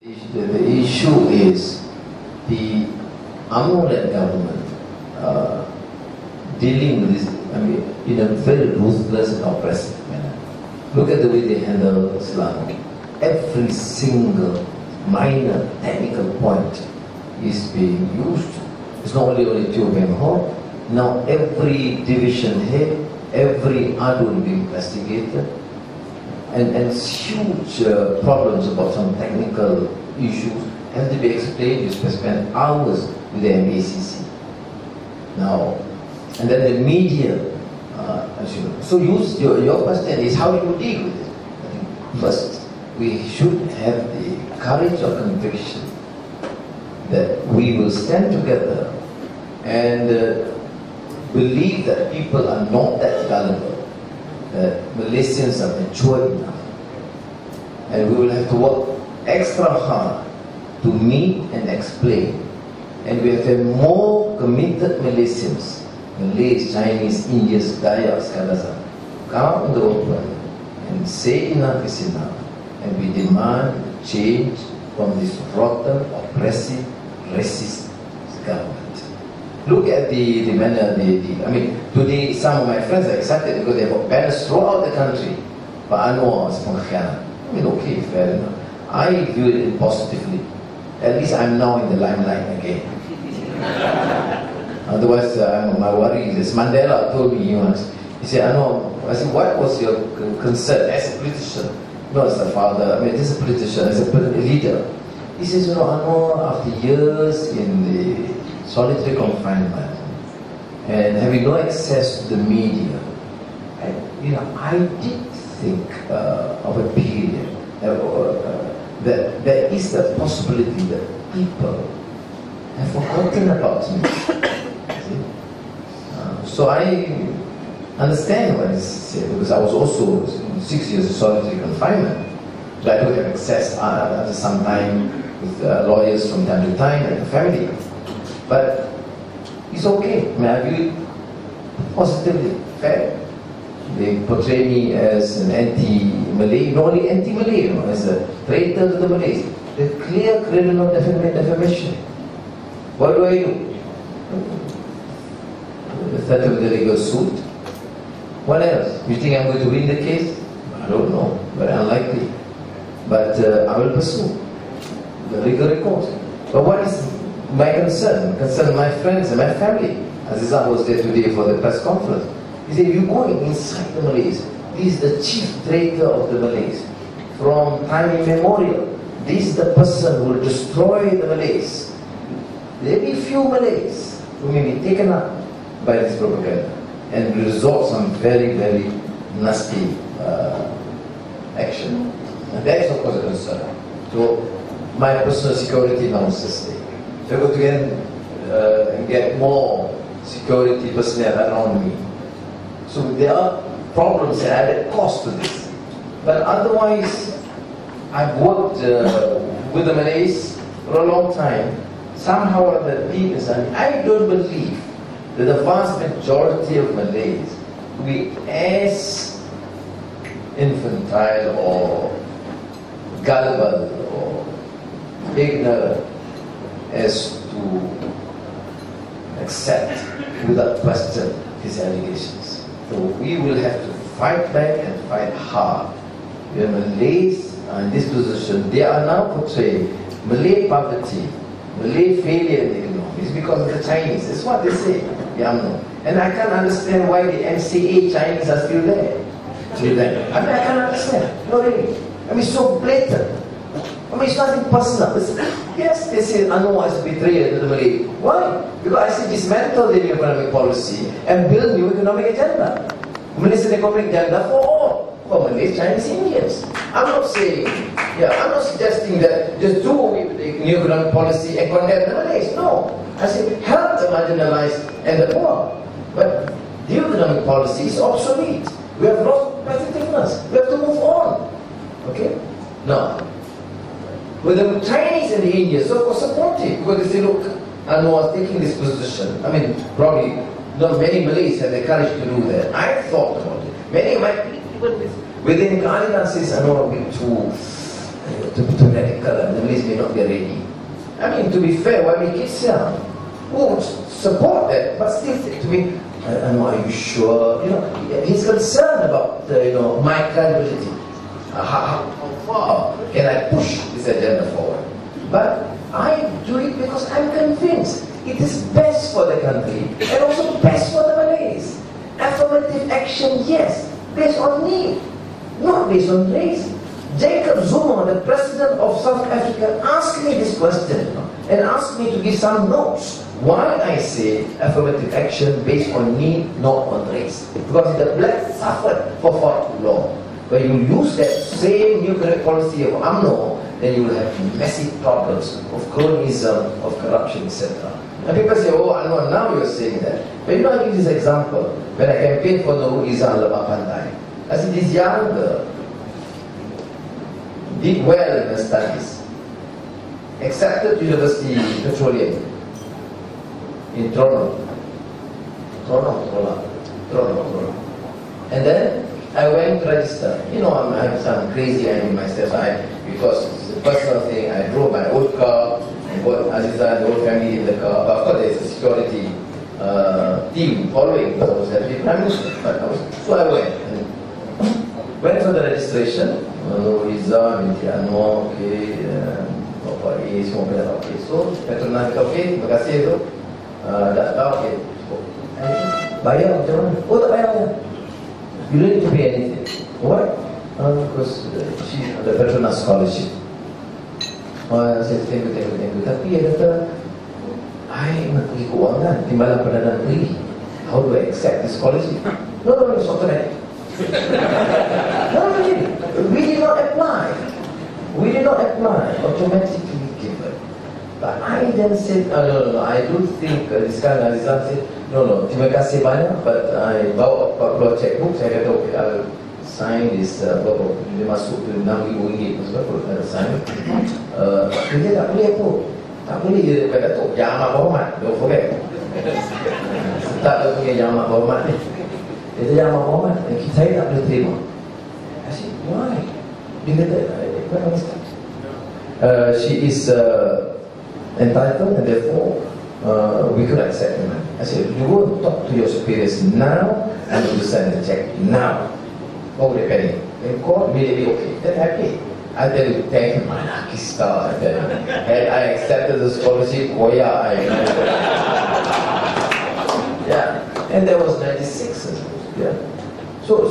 The issue is the Anwar government dealing with this, in a very ruthless and oppressive manner. Look at the way they handle Islam. Every single minor technical point is being used. It's not only Teo Beng Ho. Now every division head, every adun being investigated, and huge problems about some technical issues have to be explained. You spend hours with the MACC. Now, and then the media, as you know. So your question is, how do you deal with it? I think first, we should have the courage of conviction that we will stand together and believe that people are not that gullible, that Malaysians are mature enough, and we will have to work extra hard to meet and explain, and we have to have more committed Malaysians, Malays, Chinese, Indians, Dayaks, Kadazan, come in the open and say enough is enough, and we demand change from this rotten, oppressive, racist government. Look at the manner, today some of my friends are excited because they have banners throughout the country. But Anwar is pengkhianat. Okay, fair enough. I view it positively. At least I'm now in the limelight again. Otherwise, my worry is, Mandela told me once, he said, Anwar, I said, what was your concern as a politician? Not as a father, as a politician, as a leader. He says, Anwar, after years in the solitary confinement and having no access to the media, I did think of a period that there is the possibility that people have forgotten about me. So I understand what he said, because I was also 6 years of solitary confinement. So I would have access after some time with lawyers from time to time and the family. But it's okay. I view it positively, fair. They portray me as an anti-Malay, not only anti-Malay, as a traitor to the Malays. The clear criminal defamation. What do I do? Threat of the legal suit. What else? You think I'm going to win the case? I don't know, but unlikely. But I will pursue the legal recourse. But what is my concern? Concern my friends and my family. Azizah was there today for the press conference. He said, you're going inside the Malays. This is the chief traitor of the Malays. From time immemorial, this is the person who will destroy the Malays. There will be few Malays who may be taken up by this propaganda and resort some very, very nasty action. And that is of course a concern. So my personal security now is at stake. So I go to get more security personnel around me. So there are problems and added cost to this. But otherwise, I've worked with the Malays for a long time. Somehow the deep inside, I don't believe that the vast majority of Malays will be as infantile or gullible or ignorant as to accept without question his allegations. So we will have to fight back and fight hard. The Malays are in this position. They are now portraying Malay poverty, Malay failure in the economy is because of the Chinese. That's what they say. And I can't understand why the MCA Chinese are still there. I can't understand. No, really. It's so blatant. It's nothing personal. Yes, they say Anwar is a betrayer to the Malay. Why? Because I say dismantle the new economic policy and build new economic agenda. Malaysian economic agenda for all. For Malays, Chinese, Indians. I'm not saying, I'm not suggesting that just do away with the new economic policy and condemn the Malays. No. I say help the marginalized and the poor. But the economic policy is obsolete. We have lost competitiveness. We have to move on. Okay? Now, with the Chinese and the Indians, so of course supportive, because they say, look, Anwar taking this position. Probably not many Malays have the courage to do that. I thought about it. Many of my people within Kalinan says Anwar a bit too too radical, and the Malays may not be ready. I mean, to be fair, why make it young? Would support that, but still to me, are you sure? You know, he's concerned about my credibility. How far can I push this agenda forward? But I do it because I'm convinced it is best for the country and also best for the Malays. Affirmative action, yes, based on need, not based on race. Jacob Zuma, the president of South Africa, asked me this question and asked me to give some notes. Why I say affirmative action based on need, not on race? Because the blacks suffered for far too long. When you use that same nuclear policy of UMNO, then you will have massive problems of cronyism, of corruption, etc. And people say, oh, Anwar, now you're saying that. But you know, I give this example. When I campaigned for Nurul Izzah Lebah Pantai, I said, this young girl did well in her studies, accepted University Petroleum in Toronto. And then I went to register. You know, I'm some crazy animal myself. Because it's a personal thing, I drove my old car, and got Aziza and the whole family in the car. But of course, there's a security team following, because I was at the Prime Minister. So I went for the registration. Visa, binti Anwar, okay, Bapak A, semua kena tahu. Okay, so Petronas kata, okay, terima kasih tu. Dah tahu, okay. Bayar macam mana? Oh, tak bayar. You don't need to pay anything. Why? Because she the Petronas scholarship. Saya thank you. Tapi dia kata, I nak pergi keuangan, timbalan Perdana Menteri. How do I accept this scholarship? No, it's automatic. No, really. We did not apply. Automatically given. But I then said, no, I do think this guy Azizan said, no, terima kasih banyak, but I bawa 40 checkbook, saya kata, okay, I'll sign this, dia masuk ke RM6,000 sebab kalau ada sign. Dia tak boleh apa? Tak boleh dia kata tu, yang amat berhormat, don't forget. Tak ada punya yang amat berhormat ni. Dia kata yang amat berhormat, saya tak boleh terima. I said, why? Dia kata, I don't understand. She is entitled and therefore we could accept him. I said, you go and talk to your superiors now and you send the check now. What would they pay? They call immediately, okay, then I pay. I tell you, thank you, my lucky star. I tell you. And I accepted the scholarship, oh yeah, yeah. And there was 96, yeah. So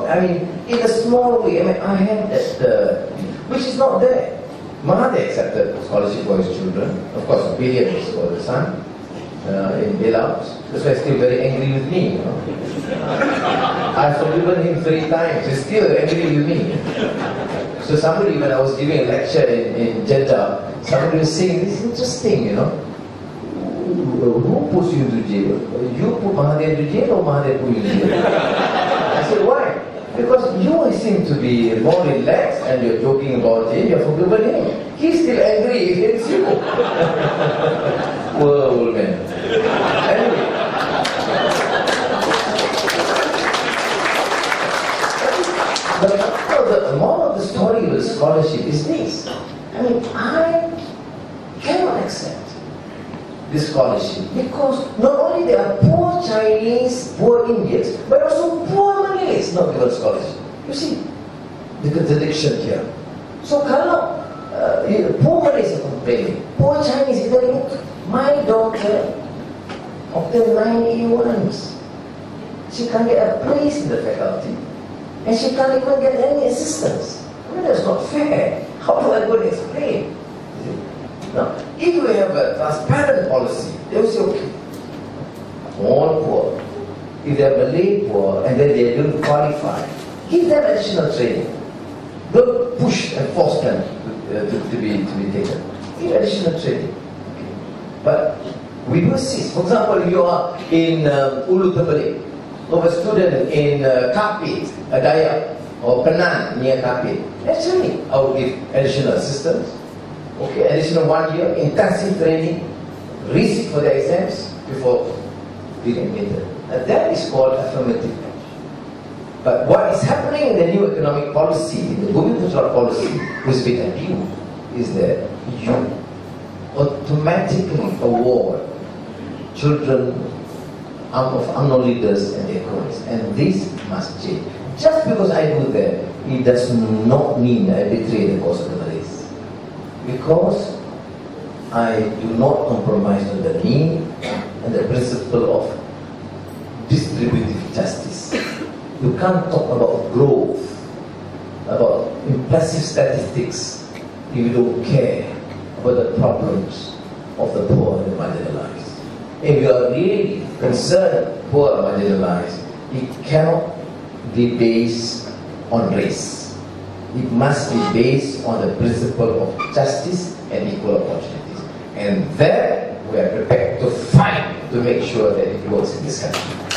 I mean, in a small way, I had that, which is not there. Mahathir accepted scholarship for his children. Of course, $1 billion was for the son in bailouts. That's why he's still very angry with me. You know? I've forgiven him 3 times. He's still angry with me. So somebody, when I was giving a lecture in Jeddah, somebody was saying, this is interesting, you know. Who puts you into jail? You put Mahathir into jail or Mahathir put you into jail? I said, why? Because you seem to be more relaxed and you're joking about him, you're forgiven him. He's still angry against you. Poor old man. Anyway. The moral of the story of the scholarship is this. I mean, I cannot accept this scholarship because not only there are poor Chinese, poor Indians, but also poor Malays not given scholarship. You see the contradiction here. So kalau poor Malays are complaining, poor Chinese, if they look, my daughter obtained 9 A1s. She can't get a place in the faculty, and she can't even get any assistance. I mean, that's not fair. How do I go and explain? Now, if we have a transparent policy, they will say, okay, all poor. If they are Malay poor and then they don't qualify, give them additional training. Don't push and force them to be taken. Give additional training. Okay. But we do assist. For example, you are in Ulu Tebalik, of a student in Kapit, Dayak, or Penang near Kapit. Actually, I will give additional assistance. Okay, additional 1 year, intensive training, resit for the exams before being admitted. And that is called affirmative action. But what is happening in the new economic policy, in the Bumi Putra policy, which we can view, is that you automatically award children of unknown leaders and their cronies. And this must change. Just because I do that, it does not mean I betray the cause of the Malays. Because I do not compromise on the need and the principle of distributive justice. You can't talk about growth, about impressive statistics, if you don't care about the problems of the poor and the marginalized. If you are really concerned poor and marginalized, it cannot be based on race. It must be based on the principle of justice and equal opportunities. And that we are prepared to fight to make sure that it works in this country.